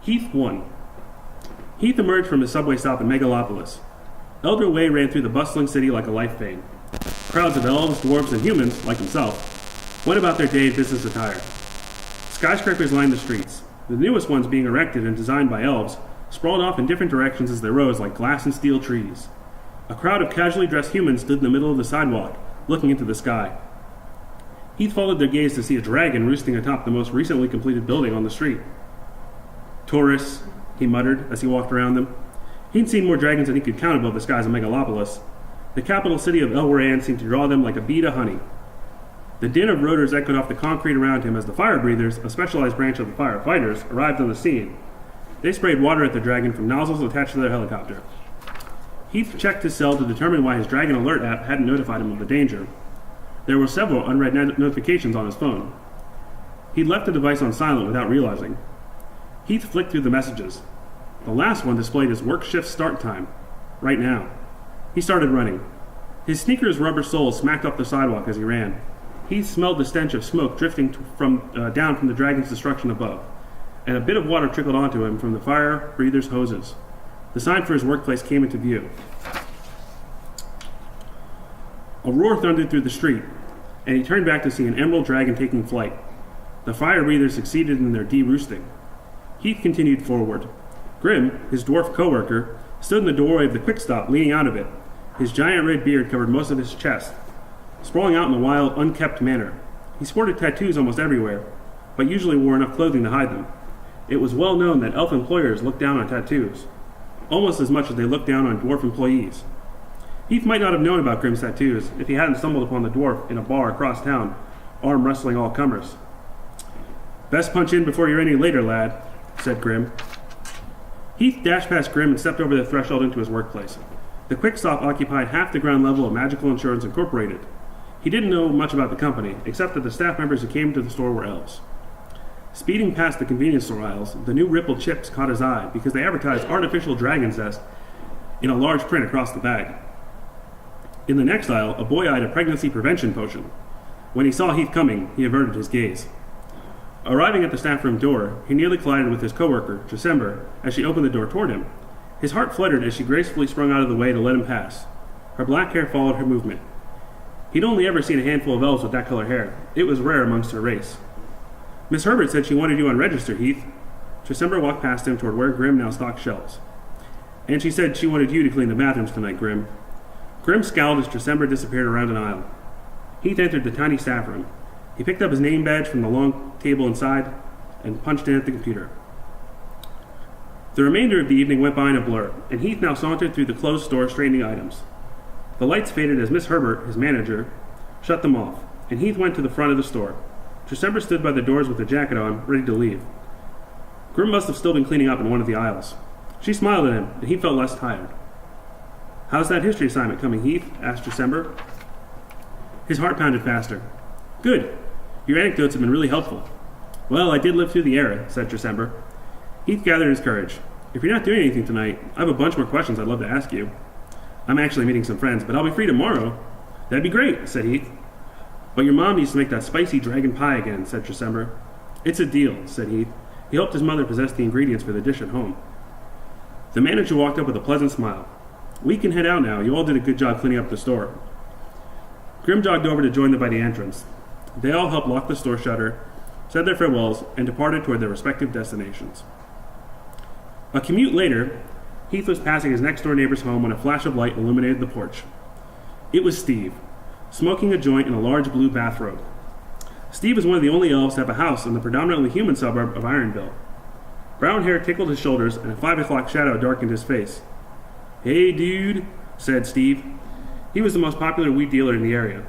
Heath 1. Heath emerged from his subway stop in Megalopolis. Elder Way ran through the bustling city like a life vein. Crowds of elves, dwarves, and humans, like himself, went about their day in business attire. Skyscrapers lined the streets, the newest ones being erected and designed by elves, sprawled off in different directions as they rose like glass and steel trees. A crowd of casually dressed humans stood in the middle of the sidewalk, looking into the sky. Heath followed their gaze to see a dragon roosting atop the most recently completed building on the street. Tourists, he muttered as he walked around them. He'd seen more dragons than he could count above the skies of Megalopolis. The capital city of Elwaran seemed to draw them like a bee to honey. The din of rotors echoed off the concrete around him as the fire breathers, a specialized branch of the firefighters, arrived on the scene. They sprayed water at the dragon from nozzles attached to their helicopter. Heath checked his cell to determine why his Dragon Alert app hadn't notified him of the danger. There were several unread notifications on his phone. He'd left the device on silent without realizing. Heath flicked through the messages. The last one displayed his work shift start time. Right now. He started running. His sneakers' rubber soles smacked up the sidewalk as he ran. Heath smelled the stench of smoke drifting down from the dragon's destruction above, and a bit of water trickled onto him from the fire breather's hoses. The sign for his workplace came into view. A roar thundered through the street, and he turned back to see an emerald dragon taking flight. The fire breathers succeeded in their de-roosting. Heath continued forward. Grim, his dwarf co-worker, stood in the doorway of the quick stop, leaning out of it. His giant red beard covered most of his chest, sprawling out in a wild, unkempt manner. He sported tattoos almost everywhere, but usually wore enough clothing to hide them. It was well known that elf employers looked down on tattoos, almost as much as they looked down on dwarf employees. Heath might not have known about Grim's tattoos if he hadn't stumbled upon the dwarf in a bar across town, arm wrestling all comers. "Best punch in before you're any later, lad," said Grim. Heath dashed past Grim and stepped over the threshold into his workplace. The quick stop occupied half the ground level of Magical Insurance Incorporated. He didn't know much about the company, except that the staff members who came to the store were elves. Speeding past the convenience store aisles, the new Ripple chips caught his eye because they advertised artificial dragon's nest in a large print across the bag. In the next aisle, a boy eyed a pregnancy prevention potion. When he saw Heath coming, he averted his gaze. Arriving at the staff room door, he nearly collided with his coworker, December, as she opened the door toward him. His heart fluttered as she gracefully sprung out of the way to let him pass. Her black hair followed her movement. He'd only ever seen a handful of elves with that color hair. It was rare amongst her race. "Miss Herbert said she wanted you on register, Heath." December walked past him toward where Grim now stocked shelves. "And she said she wanted you to clean the bathrooms tonight, Grim." Grim scowled as December disappeared around an aisle. Heath entered the tiny staff room. He picked up his name badge from the long table inside and punched in at the computer. The remainder of the evening went by in a blur, and Heath now sauntered through the closed store straightening items. The lights faded as Miss Herbert, his manager, shut them off, and Heath went to the front of the store. December stood by the doors with a jacket on, ready to leave. Grim must have still been cleaning up in one of the aisles. She smiled at him, and he felt less tired. "How's that history assignment coming, Heath?" asked December. His heart pounded faster. "Good. Your anecdotes have been really helpful." "Well, I did live through the era," said December. Heath gathered his courage. "If you're not doing anything tonight, I have a bunch more questions I'd love to ask you. I'm actually meeting some friends, but I'll be free tomorrow." "That'd be great," said Heath. "But your mom needs to make that spicy dragon pie again," said December. "It's a deal," said Heath. He hoped his mother possessed the ingredients for the dish at home. The manager walked up with a pleasant smile. "We can head out now. You all did a good job cleaning up the store." Grim jogged over to join them by the entrance. They all helped lock the store shutter, said their farewells, and departed toward their respective destinations. A commute later, Heath was passing his next-door neighbor's home when a flash of light illuminated the porch. It was Steve, smoking a joint in a large blue bathrobe. Steve was one of the only elves to have a house in the predominantly human suburb of Ironville. Brown hair tickled his shoulders, and a 5 o'clock shadow darkened his face. "Hey, dude," said Steve. He was the most popular weed dealer in the area.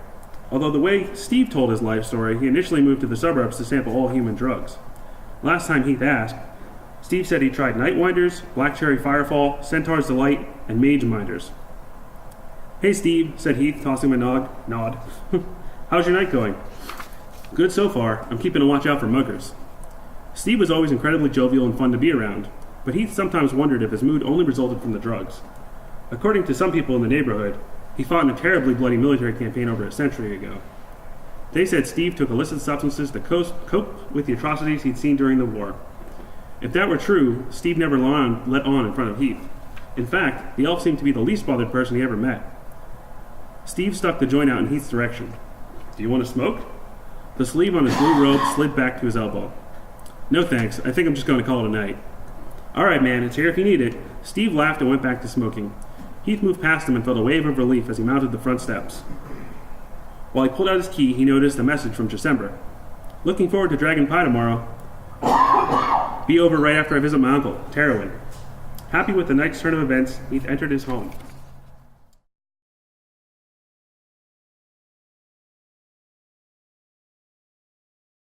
Although the way Steve told his life story, he initially moved to the suburbs to sample all human drugs. Last time Heath asked, Steve said he tried Nightwinders, Black Cherry Firefall, Centaur's Delight, and Mage Minders. "Hey, Steve," said Heath, tossing him a nod. "How's your night going?" "Good so far. I'm keeping a watch out for muggers." Steve was always incredibly jovial and fun to be around, but Heath sometimes wondered if his mood only resulted from the drugs. According to some people in the neighborhood, he fought in a terribly bloody military campaign over a century ago. They said Steve took illicit substances to cope with the atrocities he'd seen during the war. If that were true, Steve never let on in front of Heath. In fact, the elf seemed to be the least bothered person he ever met. Steve stuck the joint out in Heath's direction. Do you want to smoke? The sleeve on his blue robe slid back to his elbow. No thanks, I think I'm just going to call it a night. All right, man, it's here if you need it. Steve laughed and went back to smoking. Heath moved past him and felt a wave of relief as he mounted the front steps. While he pulled out his key, he noticed a message from December. Looking forward to Dragon Pie tomorrow. Be over right after I visit my uncle, Terwin. Happy with the night's turn of events, Heath entered his home.